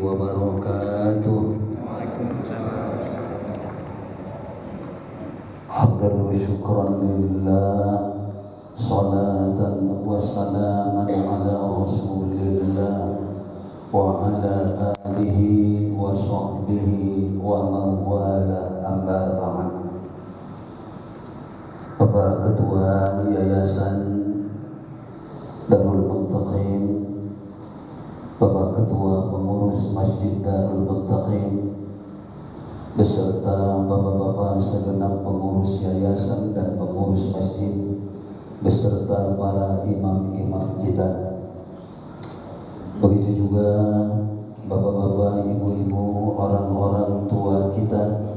wabarakatuh. Hamdan wa syukran lillah, salatan wa salaman ala rasulillah wa ala alihi wa sahbihi wa man wala, amma ba'd. Bapak Ketua Yayasan Darul Muttaqin, Bapak Ketua Pengurus Masjid Darul Muttaqin, beserta bapak-bapak segenap pengurus yayasan dan pengurus masjid, beserta para imam-imam kita. Begitu juga bapak-bapak, ibu-ibu, orang-orang tua kita,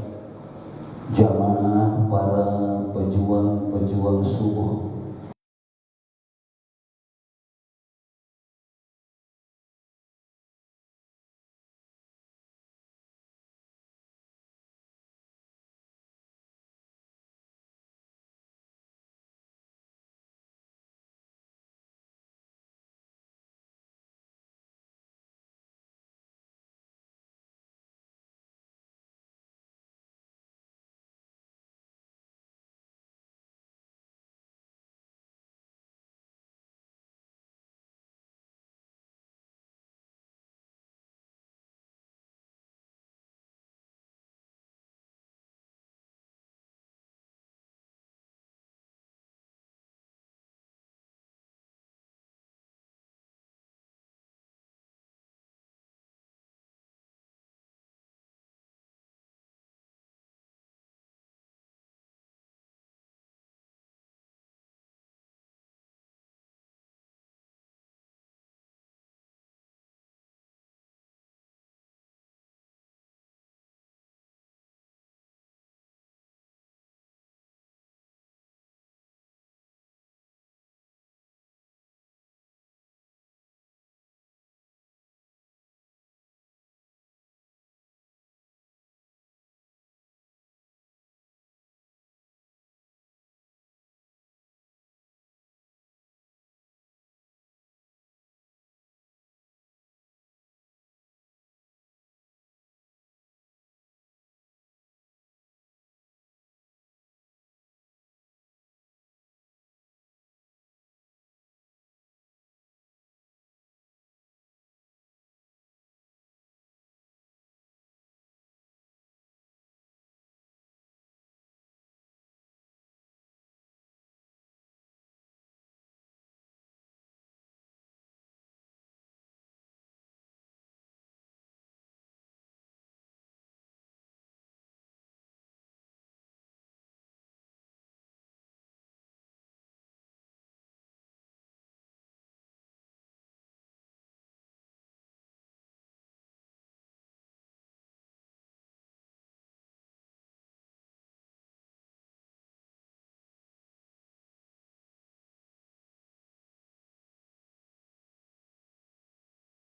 jamaah para pejuang-pejuang subuh.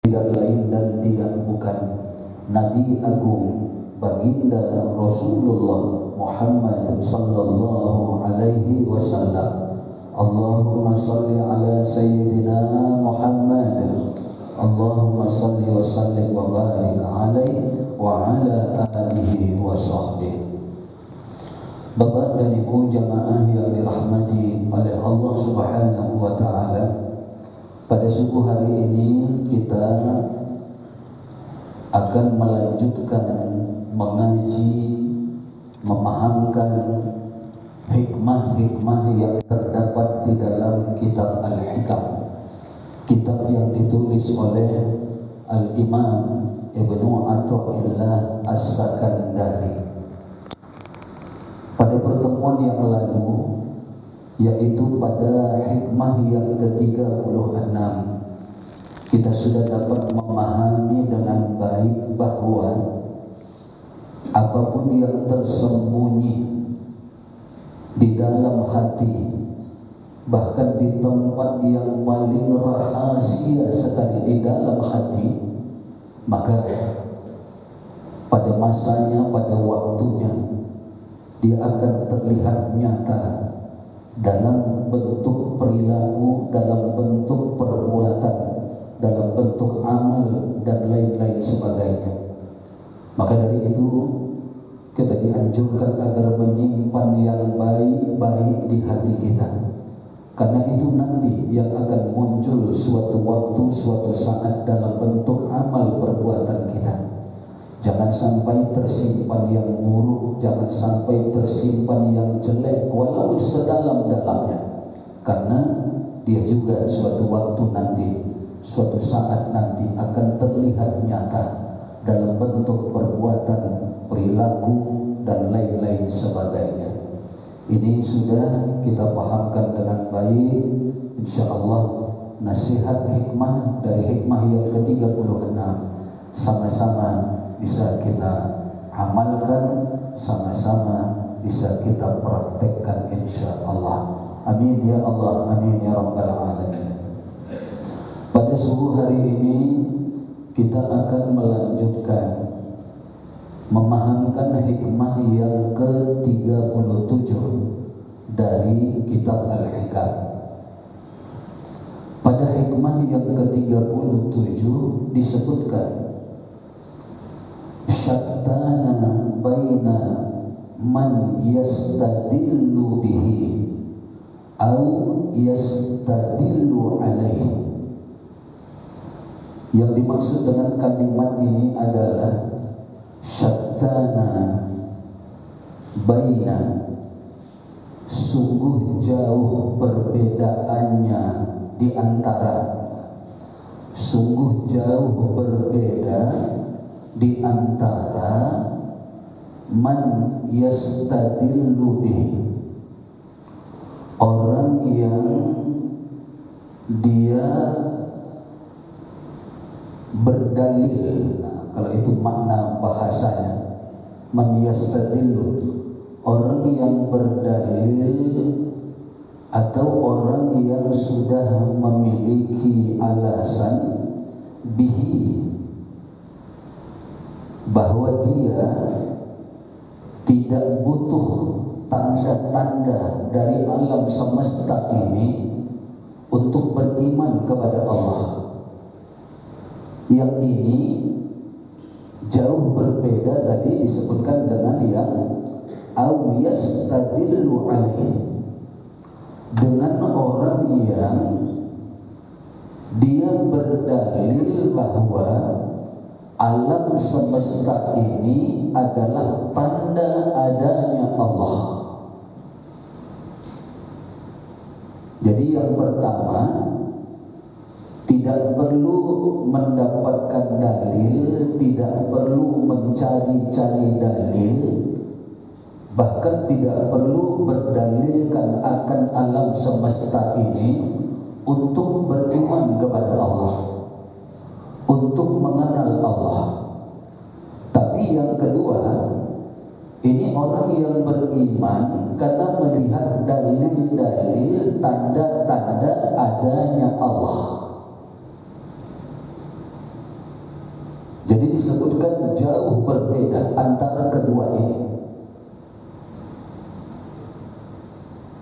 Tidak lain dan tidak bukan Nabi Agung Baginda Rasulullah Muhammad sallallahu alaihi wasallam. Allahumma salli ala Sayyidina Muhammad, Allahumma salli wa sallim wa barik alaihi wa ala alihi wa sahbihi. Bapak dan Ibu jamaah yang dirahmati oleh Allah Subhanahu wa ta'ala, pada subuh hari ini kita akan melanjutkan mengaji, memahamkan hikmah-hikmah yang terdapat di dalam kitab Al-Hikam, kitab yang ditulis oleh Al-Imam Ibnu Athaillah As-Sakandari. Pada pertemuan yang lalu, yaitu pada hikmah yang ke-36, kita sudah dapat memahami dengan baik bahwa apapun yang tersembunyi di dalam hati, bahkan di tempat yang paling rahasia sekali di dalam hati, maka pada masanya, pada waktunya, dia akan terlihat nyata dalam bentuk perilaku, dalam bentuk perbuatan, dalam bentuk amal dan lain-lain sebagainya. Maka dari itu kita dianjurkan agar menyimpan yang baik-baik di hati kita, karena itu nanti yang akan muncul suatu waktu, suatu saat dalam bentuk amal perbuatan kita. Jangan sampai tersimpan yang buruk, jangan sampai tersimpan yang jelek walaupun sedalam-dalamnya, karena dia juga suatu waktu nanti, suatu saat nanti akan terlihat nyata dalam bentuk perbuatan, perilaku, dan lain-lain sebagainya. Ini sudah kita pahamkan dengan baik, insya Allah. Nasihat hikmah dari hikmah yang ke-36 sama-sama bisa kita amalkan, sama-sama bisa kita praktekkan insya Allah. Amin ya Allah, amin ya Rabbal Alamin. Pada subuh hari ini kita akan melanjutkan memahamkan hikmah yang ke-37 dari kitab Al-Hikam. Pada hikmah yang ke-37 disebutkan syattana baina man yastadillu bihi au yastadillu alaihi. Yang dimaksud dengan kalimat ini adalah syattana baina, sungguh jauh perbedaannya di antara, sungguh jauh berbeda di antara man yastadillu bihi, orang yang dia berdalil. Kalau itu makna bahasanya, man yastadillu, orang yang berdalil atau orang yang sudah memiliki alasan bihi, bahwa dia tidak butuh tanda-tanda dari alam semesta ini untuk beriman kepada Allah. Yang ini jauh berbeda tadi disebutkan dengan yang aw yastadillu alaihi, dengan orang yang dia berdalil bahwa alam semesta ini adalah tanda adanya Allah. Jadi yang pertama, tidak perlu mendapatkan dalil, tidak perlu mencari-cari dalil, bahkan tidak perlu berdalilkan akan alam semesta ini untuk beriman kepada Allah, untuk mengenal Allah. Tapi yang kedua, ini orang yang beriman karena melihat dalil-dalil, tanda-tanda adanya Allah. Jadi disebutkan jauh berbeda antara kedua ini.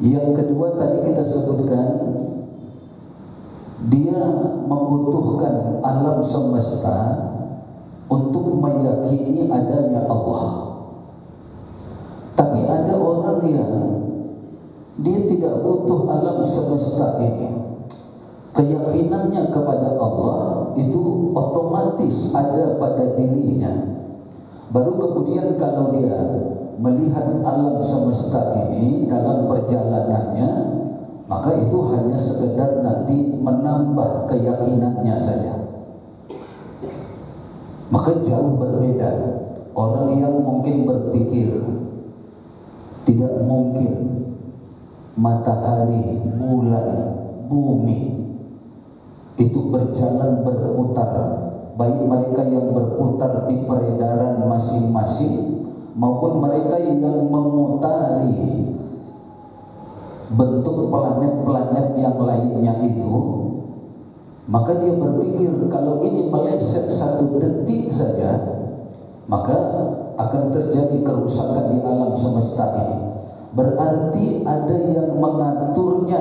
Yang kedua tadi kita sebutkan, dia membutuhkan alam semesta untuk meyakini adanya Allah. Tapi ada orang yang dia tidak butuh alam semesta ini. Keyakinannya kepada Allah itu otomatis ada pada dirinya. Baru kemudian kalau dia melihat alam semesta ini dalam perjalanannya, maka itu hanya sekedar nanti menambah keyakinannya saja. Maka jauh berbeda. Orang yang mungkin berpikir tidak mungkin matahari, bulan, bumi itu berjalan berputar, baik mereka yang berputar di peredaran masing-masing maupun mereka yang memutari bentuk planet-planet yang lainnya itu. Maka dia berpikir kalau ini meleset satu detik saja, maka akan terjadi kerusakan di alam semesta ini. Berarti ada yang mengaturnya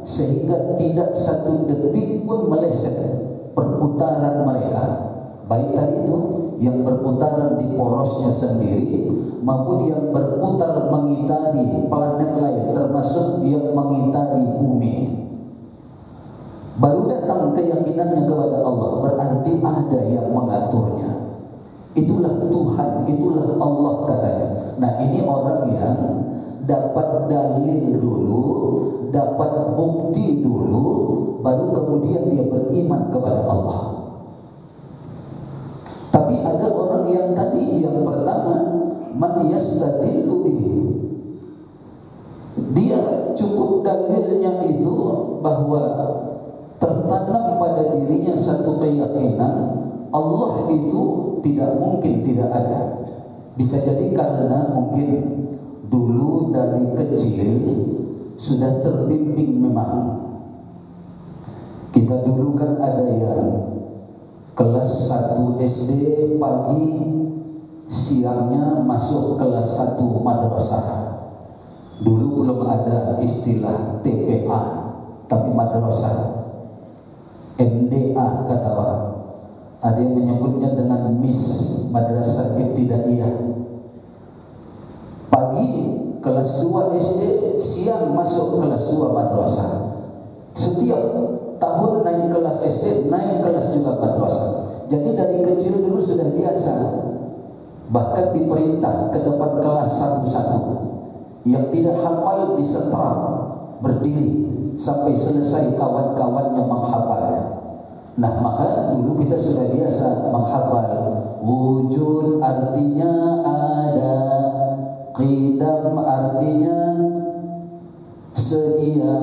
sehingga tidak satu detik pun meleset perputaran mereka. Baik tadi itu yang berputaran di porosnya sendiri maupun yang berputar mengitari planet lain, termasuk yang mengitari bumi. Baru datang keyakinannya kepada Allah, berarti ada yang mengaturnya. Itulah Tuhan, itulah Allah katanya. Nah, ini orang yang dapat dalil dulu, dapat bukti dulu, baru kemudian dia beriman kepada Allah. Tapi ada orang yang tadi, yang pertama, man yastadillu bihi. Dia cukup dalilnya itu bahwa tertanam pada dirinya satu keyakinan Allah itu tidak mungkin tidak ada. Bisa jadi karena mungkin dulu dari kecil sudah terbimbing memang. Kita dulu kan ada yang kelas 1 SD pagi, siangnya masuk kelas 1 madrasah. Dulu belum ada istilah TPA, tapi madrasah. MDA kata orang. Ada yang menyebutnya dengan MIS, Madrasah Ibtidaiyah. Pagi kelas 2 SD, siang masuk kelas 2 madrasah. Setiap tahun naik kelas SD, naik kelas juga madrasah. Jadi dari kecil dulu sudah biasa. Bahkan diperintah ke depan kelas satu-satu. Yang tidak hafal disetrap, berdiri sampai selesai kawan-kawannya menghafalnya. Nah, maka dulu kita sudah biasa menghafal. Wujud artinya ada, qidam artinya sedia,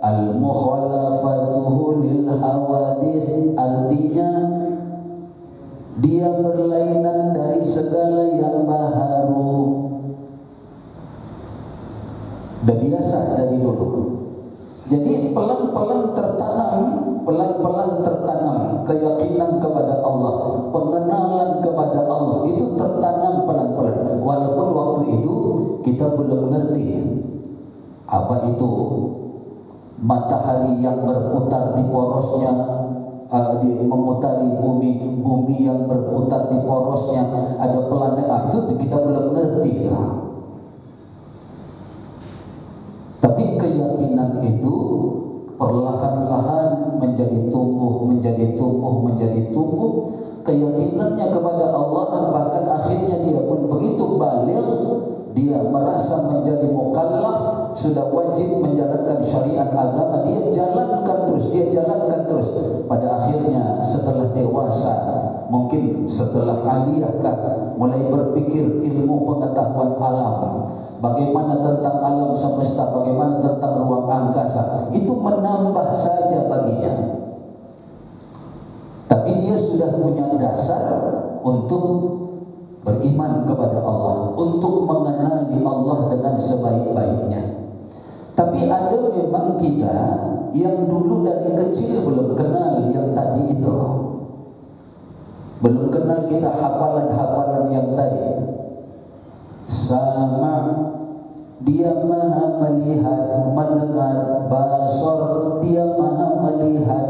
al-mukhalafatuhu lil hawadith artinya dia berlainan dari segala yang baharu. Udah biasa dari dulu. Jadi pelan-pelan tertanam keyakinan kepada Allah, pengenalan kepada Allah itu tertanam pelan-pelan. Walaupun waktu itu kita belum ngerti apa itu matahari yang berputar di porosnya, memutari bumi yang berputar di porosnya, ada planet, itu kita belum ngerti ya. Tapi keyakinan itu perlahan-lahan menjadi tumbuh. Keyakinannya kepada Allah, bahkan akhirnya dia pun begitu baligh, dia merasa menjadi mukallaf, sudah wajib menjalankan syariat agama, dia jalankan terus. Pada akhirnya setelah dewasa, mungkin setelah aliyahkah, mulai berpikir ilmu pengetahuan alam. Bagaimana tentang alam semesta, bagaimana tentang ruang angkasa, itu menambah saja baginya. Tapi dia sudah punya dasar untuk beriman kepada Allah, untuk mengenali Allah dengan sebaik-baiknya. Tapi ada memang kita yang dulu dari kecil belum kenal yang tadi itu. Belum kenal kita hafalan-hafalan yang tadi. Sama dia maha melihat, mendengar, basar dia maha melihat,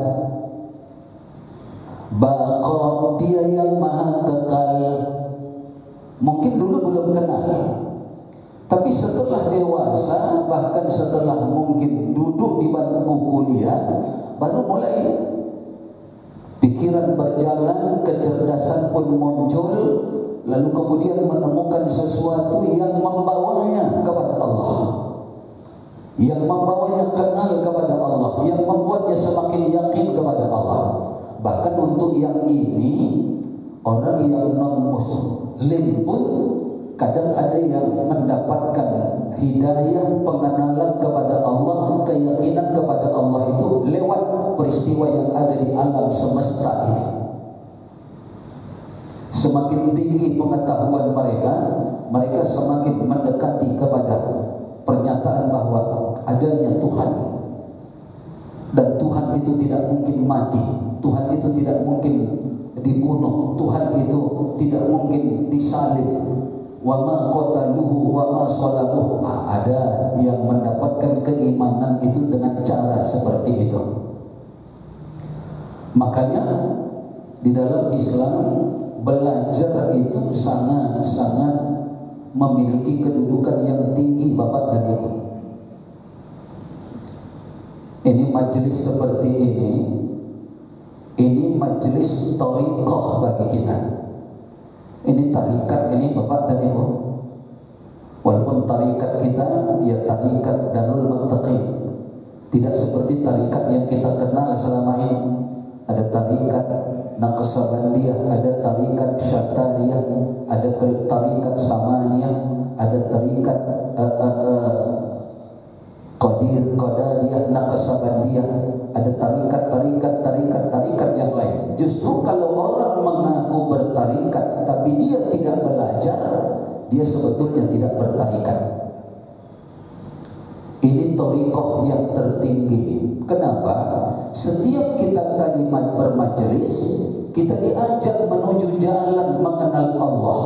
baqa dia yang maha kekal. Mungkin dulu belum kenal, tapi setelah dewasa, bahkan setelah mungkin duduk di bangku kuliah, baru mulai pikiran berjalan, kecerdasan pun muncul. Lalu kemudian menemukan sesuatu yang membawanya kepada Allah, yang membawanya kenal kepada Allah, yang membuatnya semakin yakin kepada Allah. Bahkan untuk yang ini, orang yang non-muslim pun kadang ada yang mendapatkan hidayah, pengenalan kepada Allah, keyakinan kepada Allah itu lewat peristiwa yang ada di alam semesta ini. Semakin tinggi pengetahuan mereka semakin mendekati kepada pernyataan bahwa adanya Tuhan. Dan Tuhan itu tidak mungkin mati, Tuhan itu tidak mungkin dibunuh, Tuhan itu tidak mungkin disalib. Wa ma qataluhu wa ma salabuhu. Ada yang mendapatkan keimanan itu dengan cara seperti itu. Makanya di dalam Islam belajar itu sangat-sangat memiliki kedudukan yang tinggi Bapak dan Ibu. Ini majelis seperti ini majelis thariqah bagi kita. Ini tarikat ini Bapak dan Ibu. Walaupun tarikat kita ya tarikat Darul Muttaqin, tidak seperti tarikat yang kita kenal selama ini. Ada tarikat Naqsabandiyah, ada tarikat Syatariyah, ada tarikat Samaniyah, ada tarikat Qadariyah, Naqsabandiyah, ada tarikat yang lain. Justru kalau orang mengaku bertarikat tapi dia tidak belajar, dia sebetulnya tidak bertarikat. Ini thariqah yang tertinggi. Kenapa? Setiap kita kalimat bermajelis, kita diajak menuju jalan mengenal Allah.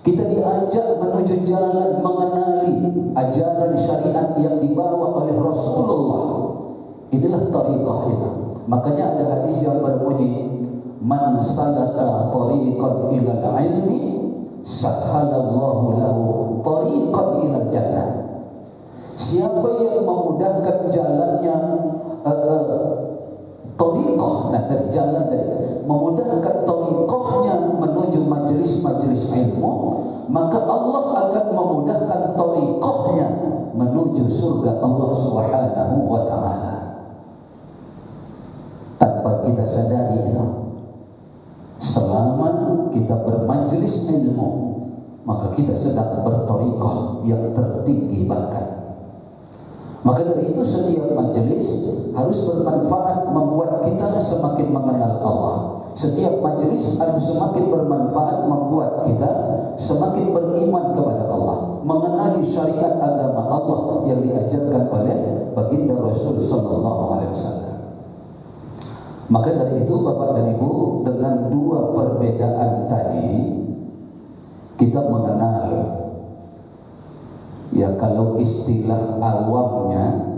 Kita diajak menuju jalan mengenali ajaran syariat yang dibawa oleh Rasulullah. Inilah thariqah itu. Makanya ada hadis yang berbunyi, man salaka tariqan ilal ilmi sahhalallahu lahu tariqan ilal jannah. Siapa yang memudahkan jalannya thariqah, dari jalan dari memudahkan thariqahnya menuju majelis-majelis ilmu, maka Allah akan memudahkan thariqahnya menuju surga Allah Subhanahu wa taala. Tanpa kita sadari itu, selama kita bermajelis ilmu, maka kita sedang berthariqah yang tertinggi bahkan. Maka dari itu setiap majelis harus bermanfaat, membuat kita semakin mengenal Allah. Setiap majelis harus semakin bermanfaat, membuat kita semakin beriman kepada Allah, mengenali syariat agama Allah yang diajarkan oleh baginda Rasul sallallahu alaihi wasallam. Maka dari itu Bapak dan Ibu, dengan dua perbedaan tadi kita mengenal, ya kalau istilah awamnya,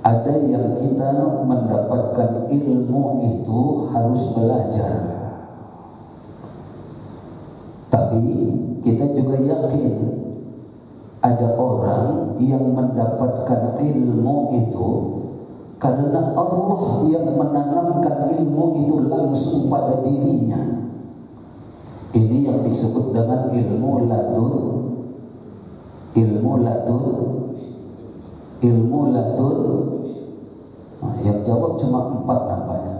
ada yang kita mendapatkan ilmu itu harus belajar. Tapi kita juga yakin ada orang yang mendapatkan ilmu itu karena Allah yang menanamkan ilmu itu langsung pada dirinya. Ini yang disebut dengan ilmu ladun. Yang jawab cuma 4 nampaknya.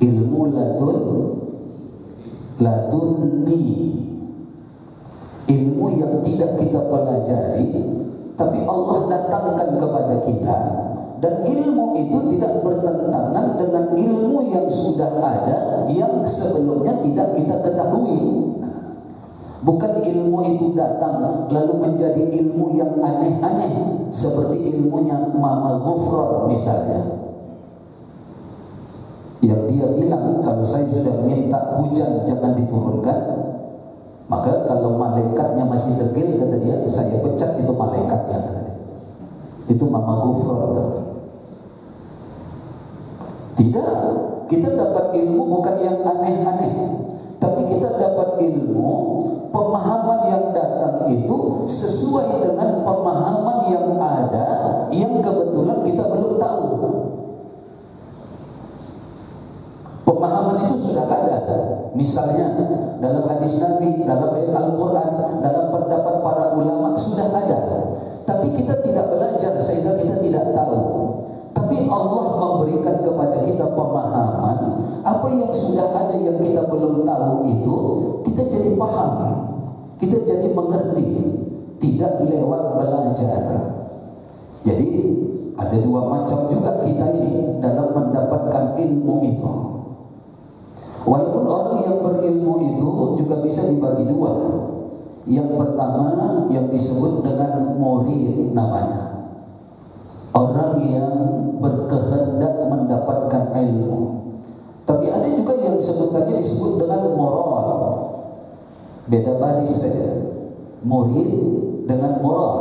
Ilmu ladunni, ilmu yang tidak kita pelajari tapi Allah datangkan kepada kita, dan ilmu itu tidak bertentangan dengan ilmu yang sudah ada yang sebelumnya tidak kita ketahui. Bukan ilmu itu datang lalu menjadi ilmu yang aneh-aneh seperti ilmunya Mama Ghufran misalnya, yang dia bilang kalau saya sudah minta hujan jangan diturunkan, maka kalau malaikatnya masih degil, kata dia, saya pecat itu malaikatnya, kata dia. Itu Mama Ghufran. Tidak, kita dapat ilmu bukan yang aneh-aneh, tapi kita dapat ilmu, pemahaman yang datang itu sesuai dengan pemahaman yang ada, yang kebetulan kita belum tahu. Pemahaman itu sudah ada. Misalnya dalam hadis Nabi, dalam ayat Al-Quran, dalam pendapat para ulama sudah ada. Tapi kita tidak belajar sehingga kita tidak tahu. Tapi Allah memberikan kepada kita pemahaman, apa yang sudah ada yang kita belum tahu itu kita jadi paham, kita jadi mengerti, tidak lewat belajar. Jadi ada dua macam juga kita ini dalam mendapatkan ilmu itu. Walaupun orang yang berilmu itu juga bisa dibagi dua. Yang pertama yang disebut dengan murid namanya, orang yang berkehendak mendapatkan ilmu. Tapi ada juga yang sebutannya disebut dengan moral. Beda baris saja. Murid dengan moral.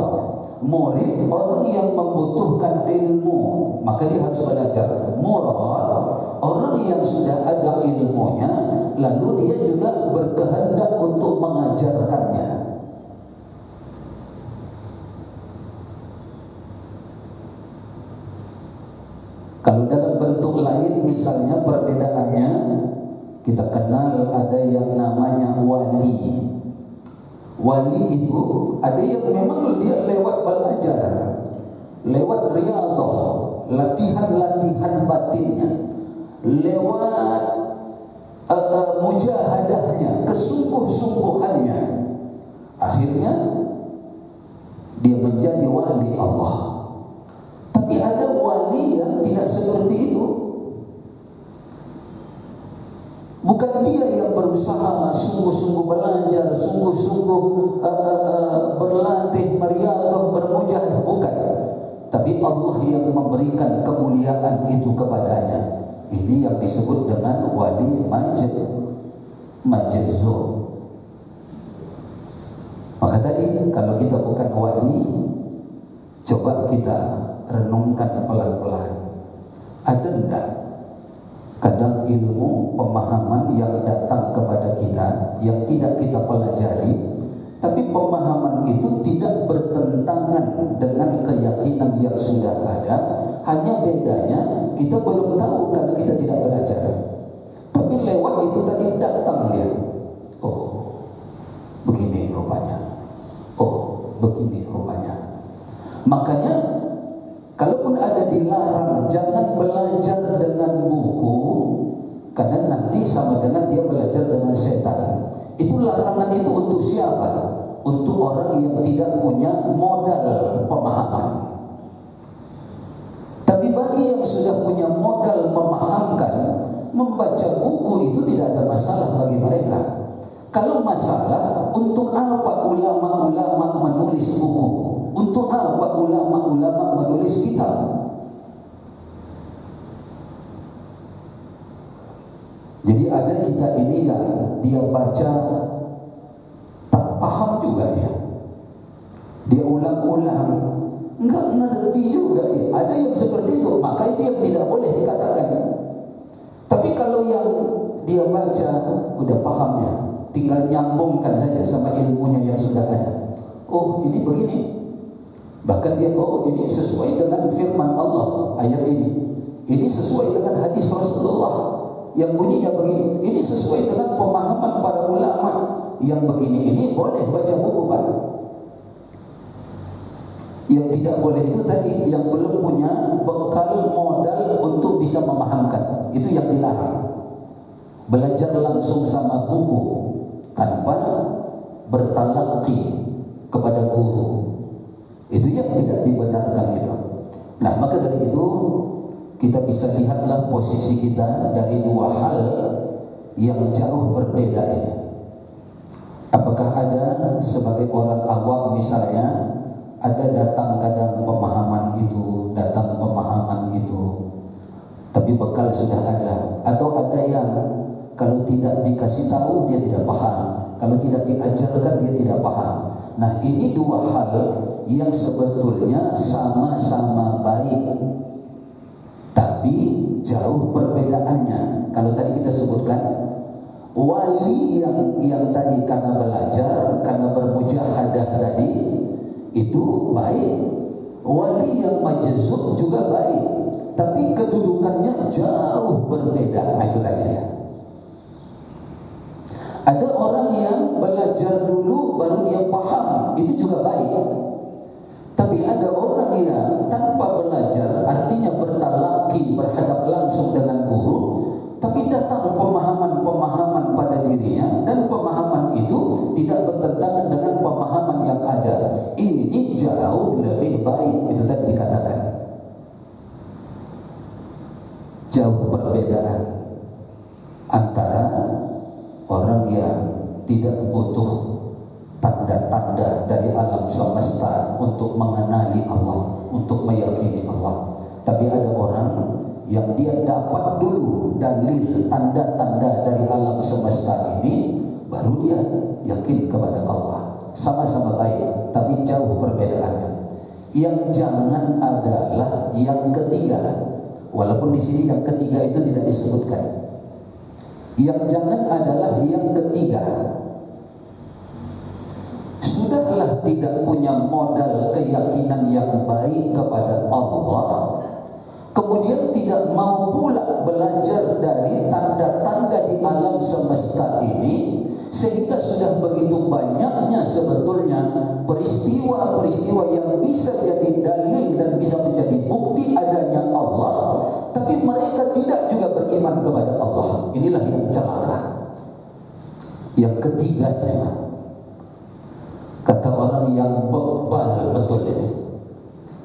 Murid orang yang membutuhkan ilmu, maka dia harus belajar. Moral orang yang sudah ada lalu dia juga berkehendak untuk mengajarkannya. Kalau dalam bentuk lain, misalnya perbedaannya, kita kenal ada yang namanya wali. Wali itu ada yang memang dia lewat belajar, lewat riyadhah, latihan-latihan batinnya, lewat mujahadahnya, kesungguh-sungguhannya, akhirnya dia menjadi wali Allah. Tapi ada wali yang tidak seperti itu. Bukan dia yang berusaha sungguh-sungguh belajar, sungguh-sungguh berlatih, meriadah, bermujahadah, bukan. Tapi Allah yang memberikan kemuliaan itu kepadanya. Ini yang disebut dengan wali majzub. Maka tadi kalau kita bukan wali, coba kita renungkan pelan-pelan. Ada enggak kadang ilmu pemahaman yang datang kepada kita yang tidak kita pelajari, tapi pemahaman itu tidak bertentangan dengan keyakinan yang sudah ada. Hanya bedanya kita belum tahu karena kita tidak belajar. Tapi lewat itu tadi datang dia. Oh, begini rupanya. Oh, begini rupanya. Makanya kalaupun ada dilarang jangan belajar dengan buku, karena nanti sama dengan dia belajar dengan setan. Itu larangan itu untuk siapa? Untuk orang yang tidak punya modal pemahaman. Tapi bagi yang sudah punya modal memahamkan, membaca buku itu tidak ada masalah bagi mereka. Kalau masalah, untuk apa ulama-ulama menulis buku? Untuk apa ulama-ulama menulis kitab? Jadi ada kita ini yang dia baca tak paham juga dia ulang-ulang, enggak ngerti juga dia. Ada yang seperti itu, maka itu yang tidak boleh dikatakan. Tapi kalau yang dia baca udah pahamnya, tinggal nyambungkan saja sama ilmunya yang sudah ada. Oh, ini begini. Bahkan dia, oh ini sesuai dengan firman Allah ayat ini. Ini sesuai dengan hadis Rasulullah yang bunyinya begini. Ini sesuai dengan pemahaman para ulama yang begini. Ini boleh baca buku, Pak. Yang tidak boleh itu tadi yang belum punya bekal modal untuk bisa memahamkan. Itu yang dilarang. Belajar langsung sama buku tanpa bertalaqi kepada guru. Itu yang tidak dibenarkan itu. Nah, maka dari itu kita bisa lihatlah posisi kita dari dua hal yang jauh berbeda ini. Apakah ada sebagai orang awam misalnya, ada datang kadang pemahaman itu, datang pemahaman itu, tapi bekal sudah ada. Atau ada yang kalau tidak dikasih tahu dia tidak paham, kalau tidak diajarkan dia tidak paham. Nah, ini dua hal yang sebetulnya sama-sama baik, tapi jauh perbedaannya. Kalau tadi kita sebutkan wali yang tadi karena belajar, karena bermujahadah tadi itu baik. Wali yang majzub juga baik, tapi kedudukannya jauh berbeda. Nah, itu tadi dia. Ada orang yang belajar dulu baru dia paham, itu juga baik. Tapi ada orang yang tanpa belajar, artinya bertalaqi, berhadap langsung dengan guru, tapi datang pemahaman-pemahaman pada dirinya, dan pemahaman itu tidak bertentangan dengan pemahaman yang ada. Ini jauh lebih baik. Itu tadi dikatakan jauh perbedaan antara orang yang tidak butuh tanda-tanda dari alam semesta untuk mengenali Allah, untuk meyakini Allah. Tapi ada orang yang dia dapat dulu dalil, tanda-tanda dari alam semesta ini, baru dia yakin kepada Allah. Sama-sama baik, tapi jauh perbedaannya. Yang jangan adalah yang ketiga. Walaupun di sini yang ketiga itu tidak disebutkan. Yang jangan adalah yang ketiga. Sudahlah tidak punya modal keyakinan yang baik kepada Allah, kemudian tidak mau pula belajar dari tanda-tanda di alam semesta ini, sehingga sudah begitu banyaknya sebetulnya peristiwa-peristiwa yang bisa jadi dalil dan bisa menjadi bukti adanya Allah, tapi mereka tidak juga beriman kepada Allah. Inilah yang celaka. Yang ketiga memang, kata orang yang bebal betul ini,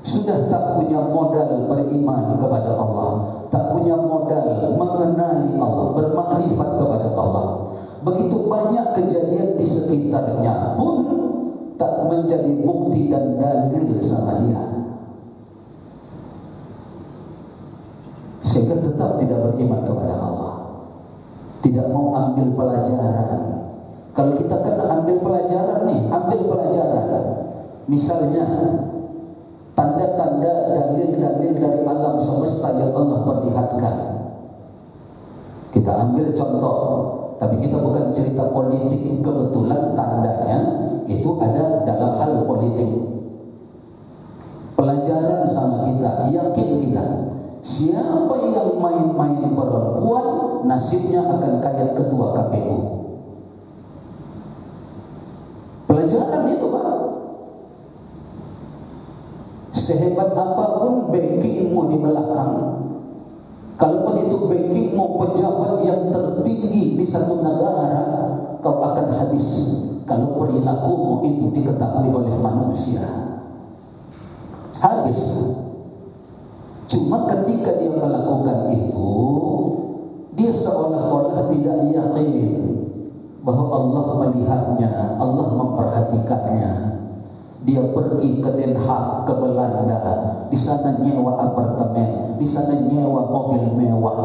sudah tak punya modal beriman kepada Allah, tak punya modal mengenali Allah, bermakrifat kepada Allah. Begitu banyak kejadian di sekitarnya pun tak menjadi bukti dan dalil sama dia, sehingga tetap tidak beriman kepada Allah, tidak mau ambil pelajaran. Kalau kita kan ambil pelajaran nih, ambil pelajaran. Misalnya tanda-tanda, dalil-dalil dari alam semesta yang Allah perlihatkan. Kita ambil contoh, tapi kita bukan cerita politik, kebetulan tandanya itu ada dalam hal politik. Pelajaran sama kita, yakin kita, siapa yang main-main perempuan nasibnya akan kayak ketua KPU. Pelajaran itu Pak. Sehebat apapun backingmu di belakang, kalaupun itu backingmu pejabat yang tertinggi di satu negara, kau akan habis kalau perilakumu itu diketahui oleh manusia. Habis. Cuma ketika dia melakukan itu, dia seolah-olah tidak yakin bahwa Allah melihatnya, Allah memperhatikannya. Dia pergi ke Den Haag, ke Belanda, di sana nyewa apartemen, di sana nyewa mobil mewah,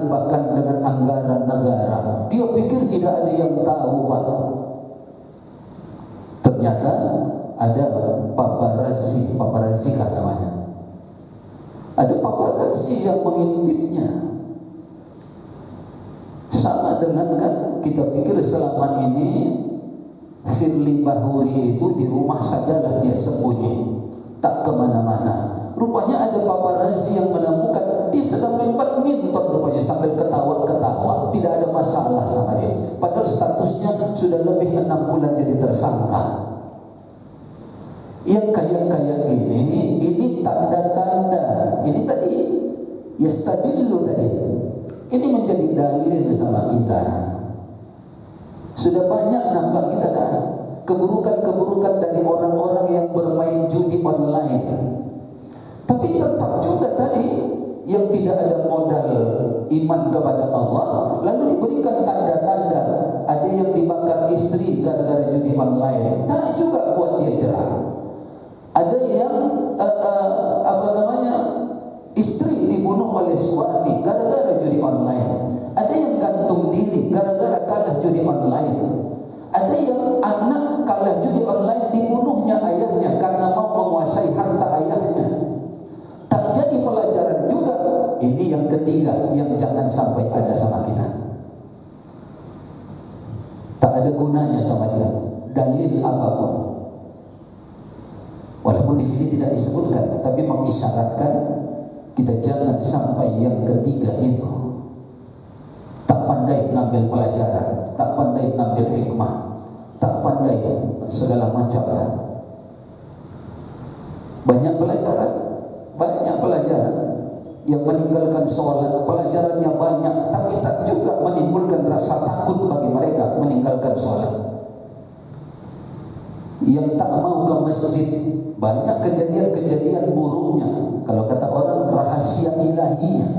bahkan dengan anggaran negara. Dia pikir tidak ada yang tahu Pak. Ternyata ada paparazzi kan namanya. Ada paparazzi yang mengintipnya. Sama dengan kan kita pikir selama ini Firly Bahuri itu di rumah sajalah dia sembunyi, tak kemana-mana. Rupanya ada paparazzi yang menemukan dia sedang main badminton rupanya sambil ketawa-ketawa, tidak ada masalah sama dia. Padahal statusnya sudah lebih 6 bulan jadi tersangka. Yang kayak ini tanda-tanda. Ini tadi yastadillu tadi. Ini menjadi dalil sama kita. Sudah banyak nampak kita dah keburukan-keburukan dari orang-orang yang bermain judi online. Tapi tetap juga tadi yang tidak ada modal iman kepada Allah, lalu diberikan tanda-tanda. Ada yang dibakar istri gara-gara judi online, tak juga buat dia cerah. Ada yang istri dibunuh oleh suami gara-gara judi online. Ada yang gantung diri gara-gara kalah judi online. Ada yang anak kalah judi online dibunuhnya ayahnya karena mau menguasai harta ayahnya. Tak jadi pelajaran juga. Ini yang ketiga yang jangan sampai ada sama kita. Tak ada gunanya sama dia, dalil apapun. Walaupun di sini tidak disebutkan, tapi mengisyaratkan kita jangan sampai yang ketiga itu. Tak pandai ngambil pelajaran, tak pandai ngambil hikmah, tak pandai segala macam. Banyak pelajaran yang meninggalkan sholat, pelajarannya banyak, tapi tak juga menimbulkan rasa takut bagi mereka meninggalkan sholat. Yang tak mau ke masjid, banyak kejadian-kejadian buruknya, kalau kata orang rahasia ilahinya,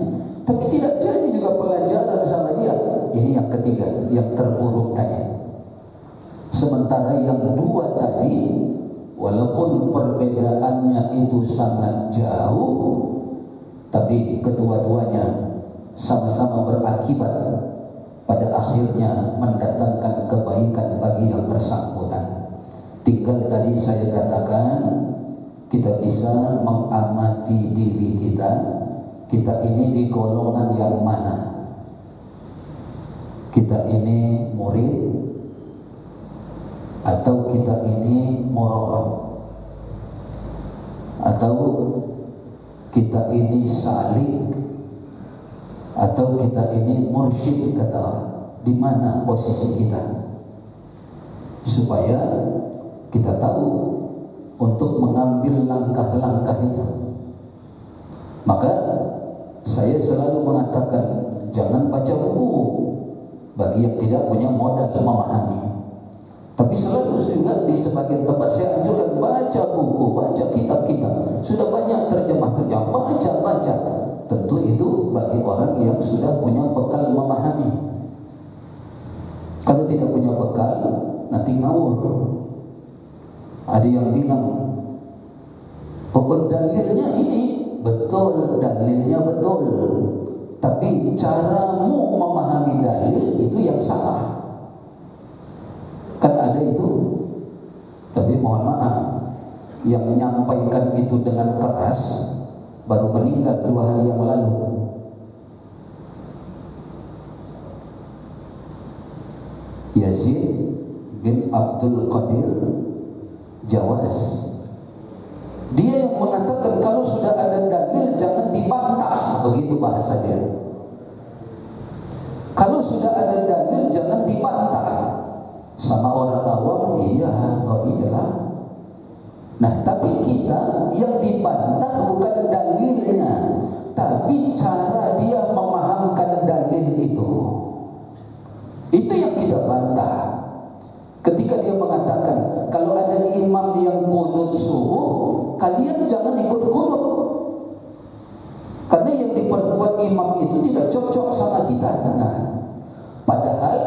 tapi tidak jadi juga pelajaran sama dia. Ini yang ketiga, yang terburuk tadi. Sementara yang dua tadi, walaupun perbedaannya itu sangat jauh, tapi kedua-duanya sama-sama berakibat pada akhirnya mendatangkan kebaikan bagi yang bersangkutan. Tinggal tadi saya katakan, kita bisa mengamati diri kita ini di golongan yang mana. kita ini murid atau kita ini murad, atau kita ini salik, atau kita ini mursyid, kata orang. Di mana posisi kita? Supaya kita tahu untuk mengambil langkah-langkah itu. Maka saya selalu mengatakan, jangan baca buku bagi yang tidak punya modal memahami. Tapi selalu juga di sebagian tempat saya anjurkan baca buku, baca kitab-kitab. Sudah banyak terjemah-terjemah, baca. Tentu itu bagi orang yang sudah punya bekal memahami. Kalau tidak punya bekal, nanti ngawur. Ada yang bilang, dalilnya ini betul, dalilnya betul, tapi caramu memahami dalil itu yang salah. Kan ada itu. Tapi mohon maaf, yang menyampaikan itu dengan keras baru meninggal 2 hari yang lalu. Yazid bin Abdul Qadir Jawas. Dia yang mengatakan kalau sudah ada dalil jangan dibantah, begitu bahasa dia. Kalau sudah ada dalil jangan dibantah. Sama orang awam, iya, oh iyalah. Nah, tapi kita yang dibantah bukan dalilnya, tapi cara dia memahamkan dalil itu. Itu yang kita bantah. Ketika dia mengatakan kalau ada imam yang qunut subuh, kalian jangan ikut qunut. Karena yang diperbuat imam itu tidak cocok sama kita. Nah, padahal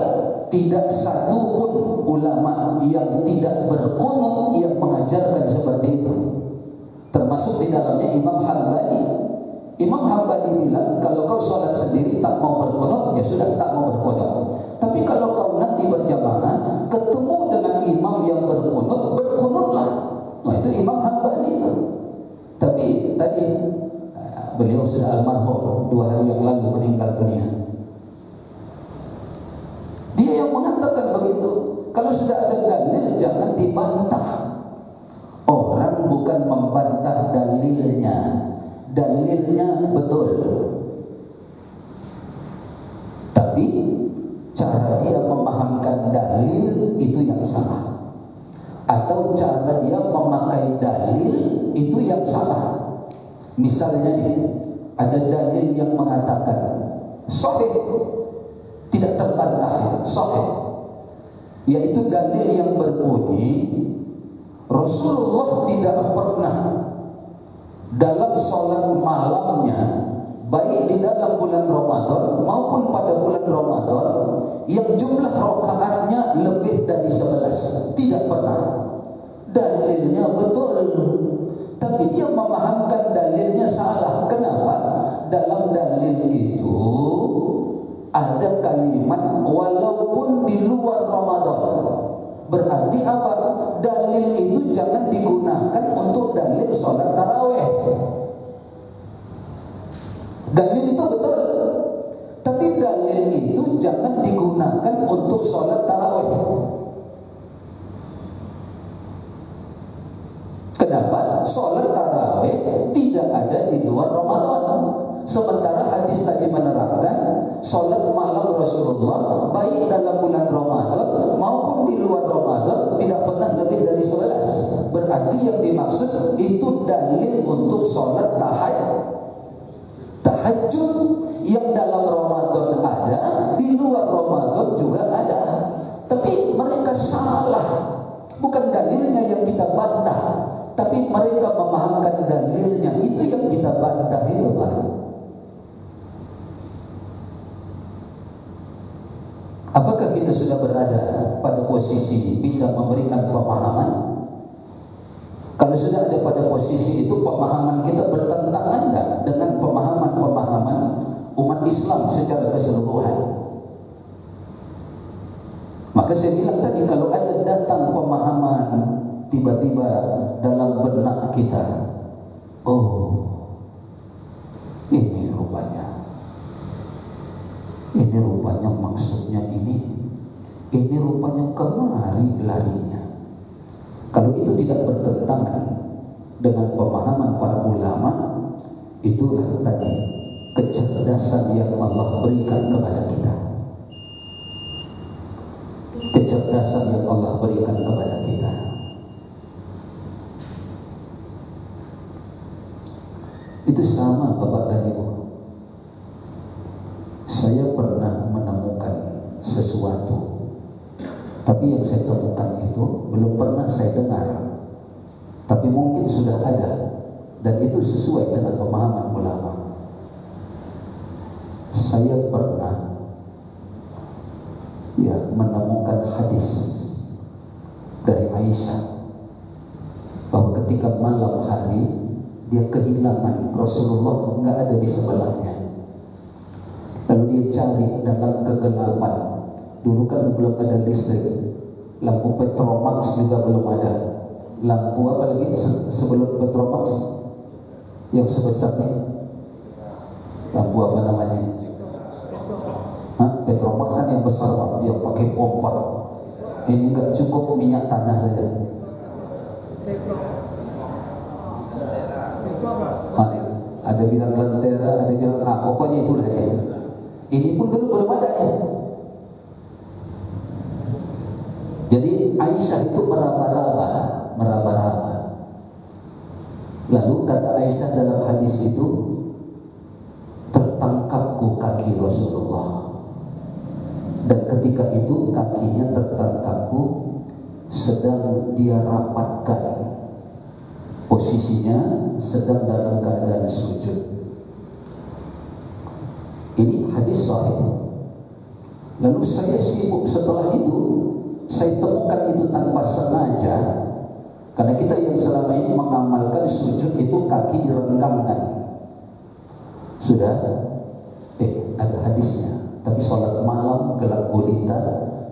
tidak satu pun ulama yang tidak berqunut yang mengajarkan seperti itu. Termasuk di dalamnya Imam Hambali. Imam Hambali bilang kalau kau sholat sendiri tak mau berqunut, ya sudah tak mau berqunut. Tapi kalau kau nanti berjamaah ketemu dengan imam yang berqunut, berqunutlah. Nah, itu Imam Hambali itu. Tapi tadi beliau sudah almarhum 2 hari yang lalu meninggal dunia. Dia yang mengatakan begitu. Kalau sudah ada dalil jangan dibantah. Orang bukan membantah dalilnya. Dalilnya betul. Tapi cara dia memahamkan dalil itu yang salah. Atau cara dia memakai dalil itu yang salah. Misalnya nih, ada dalil yang mengatakan sahih, tidak terbantah, sahih, yaitu dalil yang berbunyi Rasulullah tidak pernah dalam sholat malamnya, baik di dalam bulan Ramadan maupun pada bulan Ramadan, yang jumlah rakaatnya lebih dari 11. Tidak pernah. Dalilnya betul, tapi dia memahamkan dalilnya salah. Kenapa? Dalam dalil itu ada kalimat walaupun di luar Ramadan. Berarti apa? Dalil itu jangan digunakan untuk dalil sholat taraweh. Dalil itu betul, tapi dalil itu jangan digunakan untuk sholat taraweh. Kenapa? Sholat taraweh tidak ada di luar Ramadan. Sementara hadis tadi menerangkan sholat malam Rasulullah baik dalam bulan Ramadan maupun di luar Ramadan tidak pernah lebih dari 11. Berarti yang dimaksud itu dalil untuk sholat tahajud yang dalam Ramadan ada, di luar Ramadan juga ada. Tapi mereka salah. Bukan dalilnya yang kita bantah, tapi mereka memahamkan dalilnya. Itu yang kita bantah itu, Pak. Apakah kita sudah berada pada posisi bisa memberikan pemahaman? Kalau sudah ada pada posisi itu, pemahaman kita bertentangan enggak dengan pemahaman-pemahaman umat Islam secara keseluruhan? Maka saya bilang tadi, kalau ada datang pemahaman tiba-tiba dalam benak kita, oh, ini rupanya maksudnya ini bertentangan dengan pemahaman para ulama, itulah tadi kecerdasan yang Allah berikan kepada kita. Kecerdasan yang Allah berikan kepada kita. Itu sama Bapak dan Ibu. Saya pernah menemukan sesuatu, tapi yang saya temukan itu belum pernah saya dengar, tapi mungkin sudah ada, dan itu sesuai dengan pemahaman ulama. Saya pernah menemukan hadis dari Aisyah bahwa ketika malam hari dia kehilangan Rasulullah, nggak ada di sebelahnya. Lalu dia cari dalam kegelapan. Dulu kan belum ada listrik, lampu Petromax juga belum ada. Lampu apa lagi sebelum Petromax yang sebesar ini? Lampu apa namanya? Petromax kan yang besar Pak, yang pakai pompa. Ini enggak cukup minyak tanah saja. Ada bilang lentera, ada bilang pokoknya itulah dia. Ini pun dulu belum ada ya. Jadi Aisyah itu meraba-raba. Lalu kata Aisyah dalam hadis itu, tertangkapku kaki Rasulullah. Dan ketika itu kakinya tertangkapku sedang dia rapatkan. Posisinya sedang dalam keadaan sujud. Ini hadis sahih. Lalu saya sibuk setelah itu, saya temukan itu tanpa sengaja. Karena kita yang selama ini mengamalkan sujud itu kaki direnggangkan. Sudah, ada hadisnya. Tapi sholat malam gelap gulita,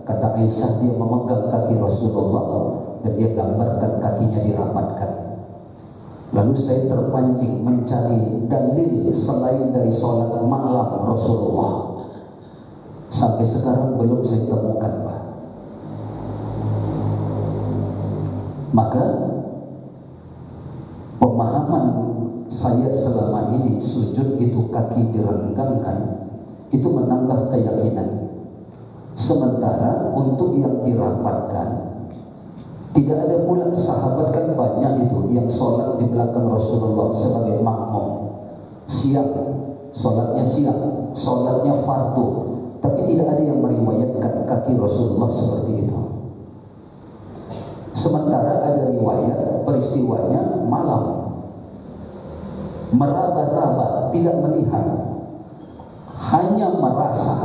kata Aisyah dia memegang kaki Rasulullah dan dia gambarkan kakinya dirapatkan. Lalu saya terpancing mencari dalil selain dari sholat malam Rasulullah. Sampai sekarang belum saya temukan Pak. Maka pemahaman saya selama ini sujud itu kaki direnggangkan, itu menambah keyakinan. Sementara untuk yang dirapatkan, tidak ada pula sahabat kan banyak itu yang sholat di belakang Rasulullah sebagai makmum. Siang, sholatnya siang, sholatnya fardu. Tapi tidak ada yang meriwayatkan kaki Rasulullah seperti itu. Sementara ada riwayat peristiwanya malam. Meraba-raba, tidak melihat, hanya merasa.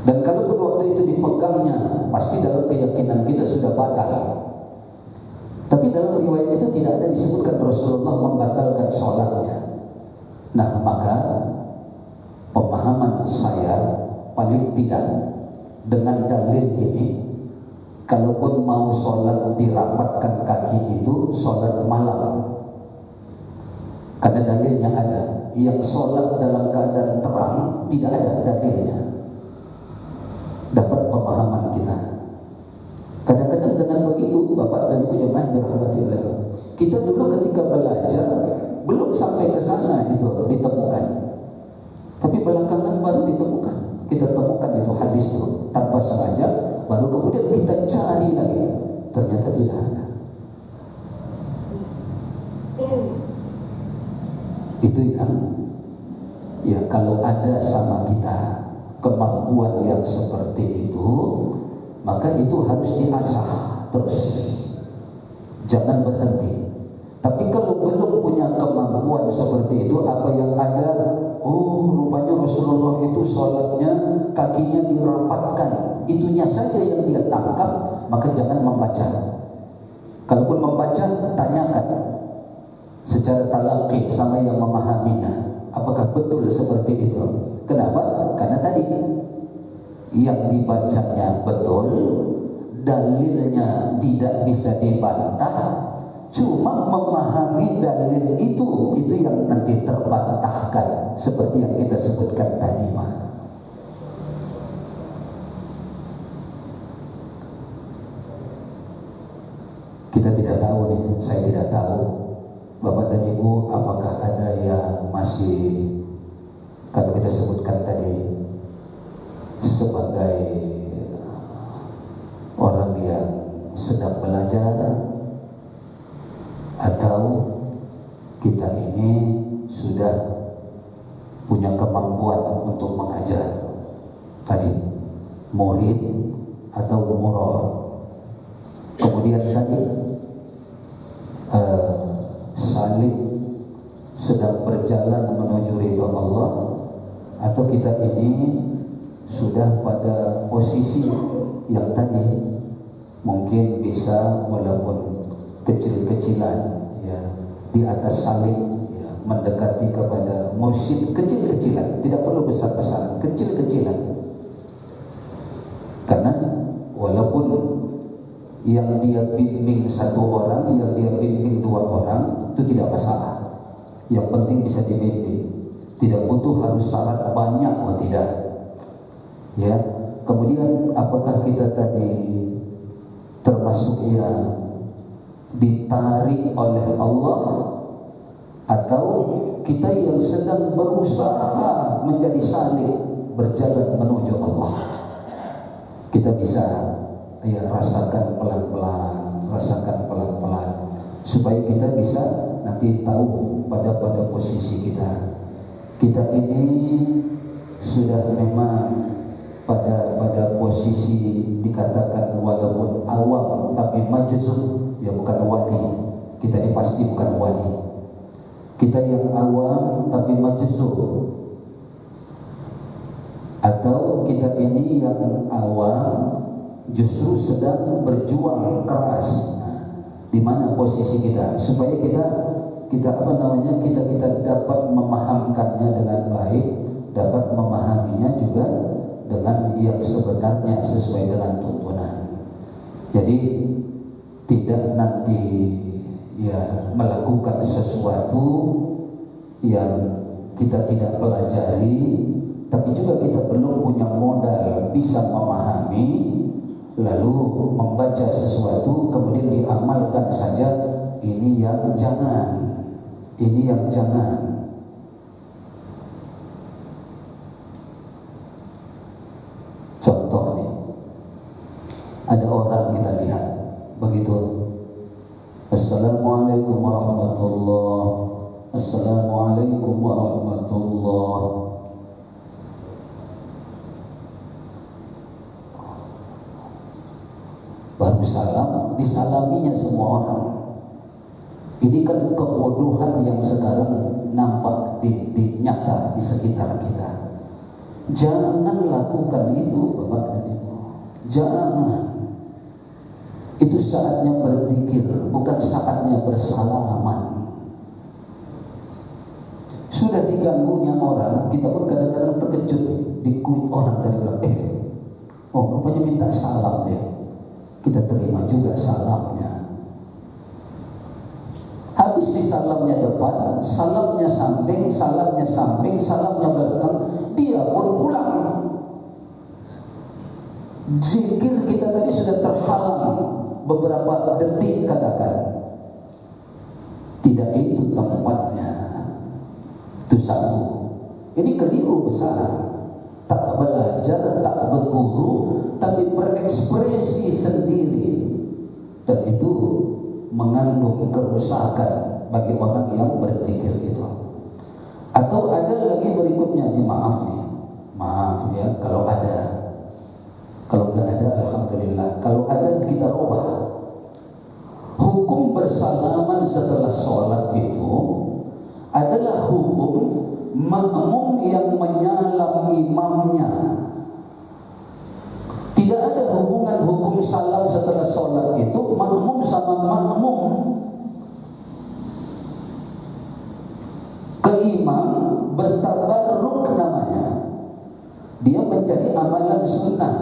Dan kalau waktu itu dipegangnya, pasti dalam keyakinan kita sudah batal. Tapi dalam riwayat itu tidak ada disebutkan Rasulullah membatalkan sholatnya. Nah, maka pemahaman saya paling tidak dengan dalil ini, kalaupun mau sholat dirapatkan kaki itu sholat malam. Karena dalilnya ada. Yang sholat dalam keadaan terang tidak ada dalilnya. Dapat pemahaman kita. Kadang-kadang dengan begitu Bapak dan Ibu jemaah dirahmati Allah, kita dulu ketika belajar belum sampai ke sana itu ditemukan, tapi belakangan baru ditemukan. Kita temukan itu hadis itu tanpa sengaja, baru kemudian kita cari lagi, ternyata tidak ada. Itu yang kalau ada sama kita kemampuan yang seperti itu, maka itu harus diasah terus, jangan berhenti. Tapi kalau belum punya kemampuan seperti itu, apa yang ada, rupanya Rasulullah itu sholatnya kakinya dirapatkan, itunya saja yang dia tangkap, maka jangan membaca. Kalaupun membaca, tanyakan secara talaqi sama yang memahaminya, apakah betul seperti itu. Kenapa? Karena tadi yang dibacanya betul, dalilnya tidak bisa dibantah, cuma memahami dalil itu yang nanti terbantahkan, seperti yang kita sebutkan tadi Pak. Kita tidak tahu nih, saya tidak tahu Bapak dan Ibu apakah ada yang masih, kata kita sebutkan tadi, sebagai orang yang sedang belajar, atau kita ini sudah punya kemampuan untuk mengajar, tadi murid atau murad. Kemudian tadi saling sedang berjalan menuju ridha Allah, atau kita ini sudah pada posisi yang tadi mungkin bisa walaupun kecil-kecilan, ya, di atas saling, ya, mendekati kepada mursyid kecil-kecilan, tidak perlu besar-besaran, kecil-kecilan. Karena walaupun yang dia bimbing satu orang, yang dia bimbing dua orang, itu tidak masalah. Yang penting bisa dibimbing, tidak butuh harus syarat banyak, oh tidak. Ya, kemudian apakah kita tadi termasuk yang ditarik oleh Allah, atau kita yang sedang berusaha menjadi salih berjalan menuju Allah? Kita bisa, ya, rasakan pelan-pelan, supaya kita bisa nanti tahu pada posisi kita. Kita ini sudah memang pada posisi dikatakan walaupun awam tapi majzub, ya, bukan wali. Kita ini pasti bukan wali. Kita yang awam tapi majzub, atau kita ini yang awam justru sedang berjuang keras. Nah, di mana posisi kita supaya kita dapat memahamkannya dengan baik, dapat memahaminya juga dengan yang sebenarnya sesuai dengan tuntunan. Jadi tidak nanti, ya, melakukan sesuatu yang kita tidak pelajari, tapi juga kita belum punya modal bisa memahami, lalu membaca sesuatu kemudian diamalkan saja. Ini yang jangan, ini yang jangan. Contoh nih, ada orang kita lihat begitu, Assalamualaikum warahmatullahi, Assalamualaikum warahmatullahi, baru salam, disalaminya semua orang. Ini kan kebodohan yang sekarang nampak di nyata di sekitar kita. Jangan lakukan itu, Bapak dan Ibu. Jangan. Itu saatnya berzikir, bukan saatnya bersalaman. Sudah diganggunya orang, kita pun kadang-kadang terkejut, dikuit orang dari belakang. Oh, rupanya minta salam deh. Kita terima juga salamnya. Habis di salamnya depan, salamnya samping, salamnya belakang, dia pun pulang. Zikir kita tadi sudah terhalang beberapa detik, katakan. Tidak itu tempatnya. Itu satu. Ini keliru besar. Tak belajar, tak berguru, tapi berekspresi sendiri. Dan itu mengandung kerusakan bagi orang yang berzikir itu. Atau ada lagi berikutnya, ini maaf ya kalau ada. Kalau nggak ada, alhamdulillah. Kalau ada, kita ubah. Hukum bersalaman setelah sholat itu adalah hukum makmum yang menyalam imamnya. Tidak ada hubungan hukum salam setelah sholat itu makmum sama makmum. Ke imam bertabarruk namanya. Dia menjadi amalan sunnah,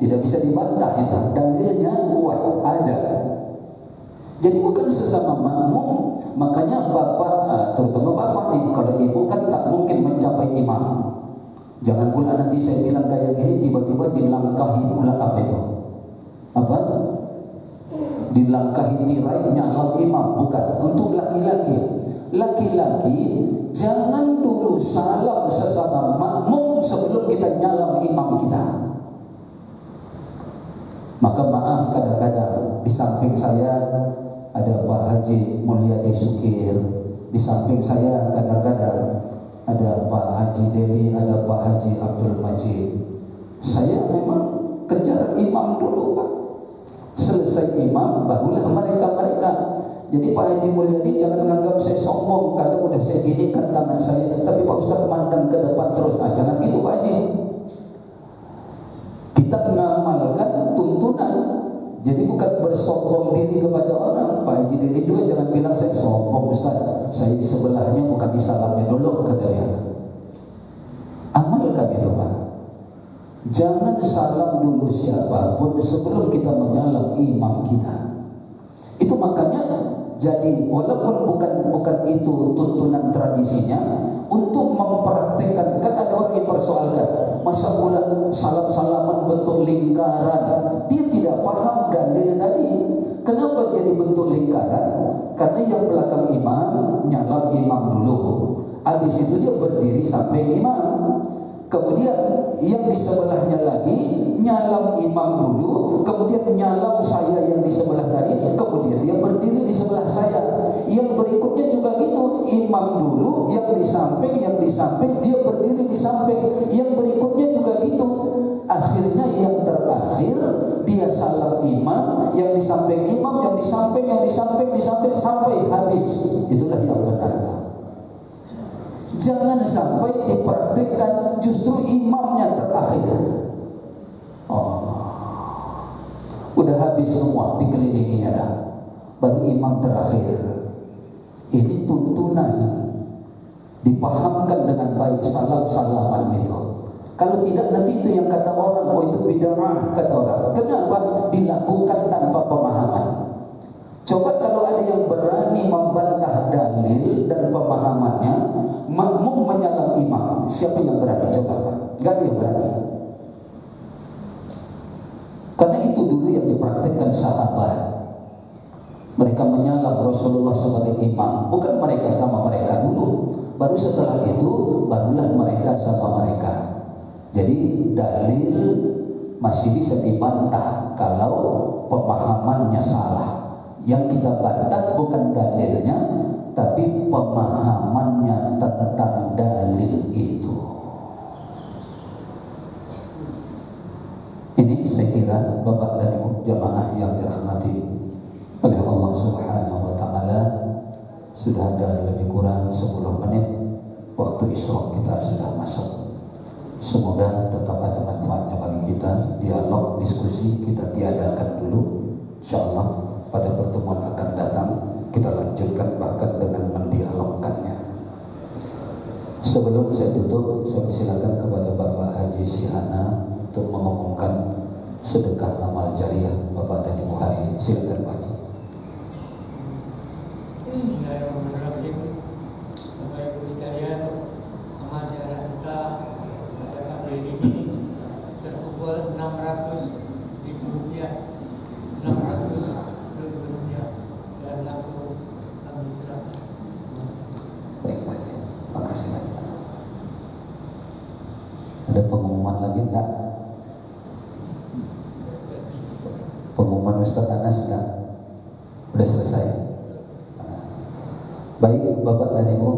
tidak bisa dibantah itu. Dalilnya kuat, ada. Jadi bukan sesama makmum. Makanya bapak, terutama bapak nih, kalau ibu kan tak mungkin mencapai imam. Jangan pula nanti saya bilang kayak gini tiba-tiba dilangkahi pula apa itu? Apa? dilangkahi tirai nyalam imam, bukan. Untuk laki-laki, jangan dulu salam sesama makmum sebelum kita nyalam imam kita. Maka maaf, kadang-kadang di samping saya ada Pak Haji Mulyadi Sukir, di samping saya kadang-kadang ada Pak Haji Dewi, ada Pak Haji Abdul Majid. Saya memang kejar imam dulu, Pak. Selesai imam barulah mereka. Jadi Pak Haji Mulyadi jangan menganggap saya sombong, kadang udah saya ginikan tangan saya, tapi Pak Ustaz mandang ke depan terus. Jangan gitu Pak Haji. Kita mengamalkan tuntunan. Jadi bukan bersombong diri kepada orang. Pak Haji Dewi juga jangan bilang saya sombong Ustaz, saya di sebelahnya bukan di salamnya dulu, kata dia. Amalkan itu Pak. Jangan salam dulu siapapun sebelum kita menyalam imam kita. Itu makanya jadi walaupun bukan itu tuntunan tradisinya, untuk mempraktikkan, kan ada orang yang persoalkan, masa pula salam-salaman bentuk lingkaran. Dia tidak paham dalil tadi. Kenapa jadi bentuk lingkaran? Karena yang belakang imam nyalam imam dulu, habis itu dia berdiri samping imam. Kemudian yang di sebelahnya lagi nyalam imam dulu, kemudian nyalam saya yang di sebelah tadi, kemudian dia berdiri di sebelah saya. Yang berikutnya juga gitu, imam dulu, yang di samping dia berdiri di samping, yang berikutnya juga gitu. Akhirnya yang terakhir dia salam imam, yang di samping imam, yang di samping sampai habis. Itulah yang benar. Jangan sampai dipraktikkan justru imamnya terakhir. Udah habis semua dikelilinginya dah, baru imam terakhir. Ini tuntunan, dipahamkan dengan baik salam-salaman itu. Kalau tidak nanti itu yang kata orang, oh itu bid'ah, kata orang. Kenapa? Dilakukan tanpa pemahaman. Coba kalau ada yang berani membantah dalil dan pemahamannya, makmum menyalam imam, siapa yang berani? Coba, nggak ada yang berani. Karena itu dulu yang dipraktikkan sahabat. Mereka menyalam Rasulullah sebagai imam, bukan mereka sama mereka dulu. Baru setelah itu, barulah mereka sama mereka. Jadi dalil masih bisa dibantah kalau pemahamannya salah. Yang kita bantah bukan dalilnya, tapi pemahamannya tentang dalil itu. Ini saya kira Bapak dan Ibu jamaah yang dirahmati oleh Allah Subhanahu wa Ta'ala, sudah ada lebih kurang 10 menit waktu Isra kita sudah masuk. Semoga tetap ada manfaatnya bagi kita. Dialog, diskusi kita tiadakan dulu. InsyaAllah pada pertemuan akan datang kita lanjutkan bahkan dengan mendialogkannya. Sebelum saya tutup, saya persilakan kepada Bapak Haji Sihana untuk mengumumkan sedekah amal jariah Bapak dan Ibu hari ini. Silakan Pak Haji. Bismillahirrahmanirrahim. Bapak Ibu sekalian, amal jariah kita pada hari ini terkumpul 600.000 rupiah. 600 dan langsung kami serahkan. Baik, terima kasih banyak. Ada pengumuman lagi enggak? Pengumuman Ustaz Anas enggak? Udah selesai. Baik Bapak dan Ibu,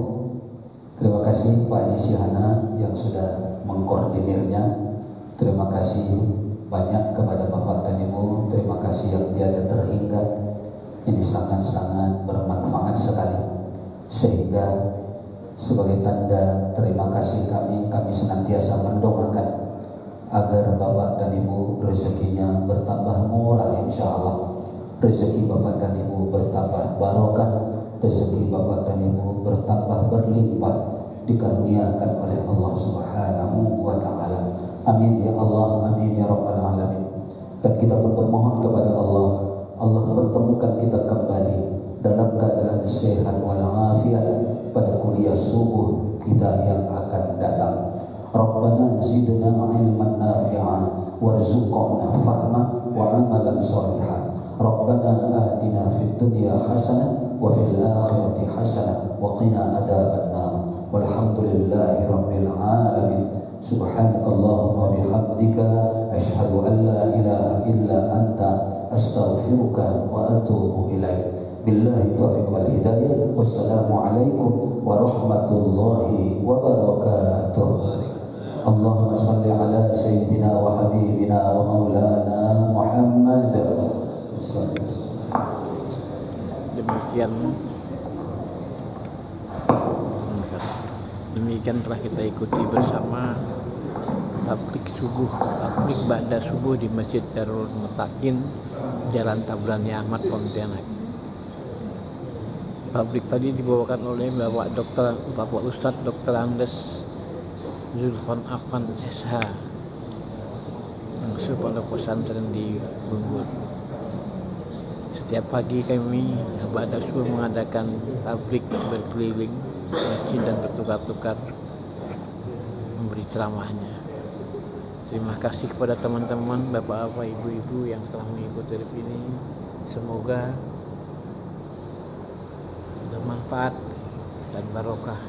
terima kasih Pak Haji Sihana yang sudah mengkoordinirnya. Terima kasih banyak kepada Bapak dan Ibu. Terima kasih yang tiada terhingga. Ini sangat-sangat bermanfaat sekali. Sehingga sebagai tanda terima kasih kami senantiasa mendoakan agar Bapak dan Ibu rezekinya bertambah murah, insyaAllah. Rezeki Bapak dan Ibu bertambah barokah, rezeki Bapak dan Ibu bertambah berlimpah, dikaruniakan oleh Allah Subhanahu wa Ta'ala. Amin ya Allah, amin ya Rabbal Alamin. Dan kita pun bermohon kepada Allah, Allah pertemukan kita kembali dalam keadaan sehat walafiat pada kuliah subuh kita yang akan datang. Rabbana zidna ilman nafi'a warzuqna fahma wa amalan shalihan. Rabbana atina fid dunya hasanah wa fil akhirati hasanah wa qina adzabannar. Walhamdulillahi rabbil alamin. Subhanakallahumma bihamdika asyhadu an la ilaha illa anta astaghfiruka wa atubu ilaik. Billahi taufiq wal hidayah. Wassalamu alaikum warahmatullahi wabarakatuh. Allahumma salli ala sayyidina wa habibina wa maulana Muhammad. Demikian telah kita ikuti bersama tablik subuh, tablik ba'da subuh di Masjid Darul Mutakin, Jalan Tabrani Ahmad, Pontianak. Tablik tadi dibawakan oleh Bapak Ustadz Dr. Andes Zulfan Afan SH, langsung pada pesantren di Bungur. Setiap pagi kami ba'da subuh mengadakan tablik berkeliling masjid dan bertukar-tukar memberi ceramahnya. Terima kasih kepada teman-teman, bapak-bapak, ibu-ibu yang telah mengikuti ini. Semoga bermanfaat dan barokah.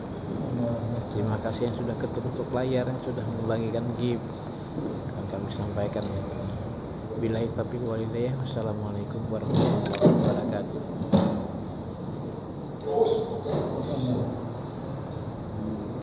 Terima kasih yang sudah ketuk-ketuk layar, yang sudah membagikan gift yang kami sampaikan. Billahi taufiq wal hidayah. Wassalamualaikum warahmatullahi wabarakatuh.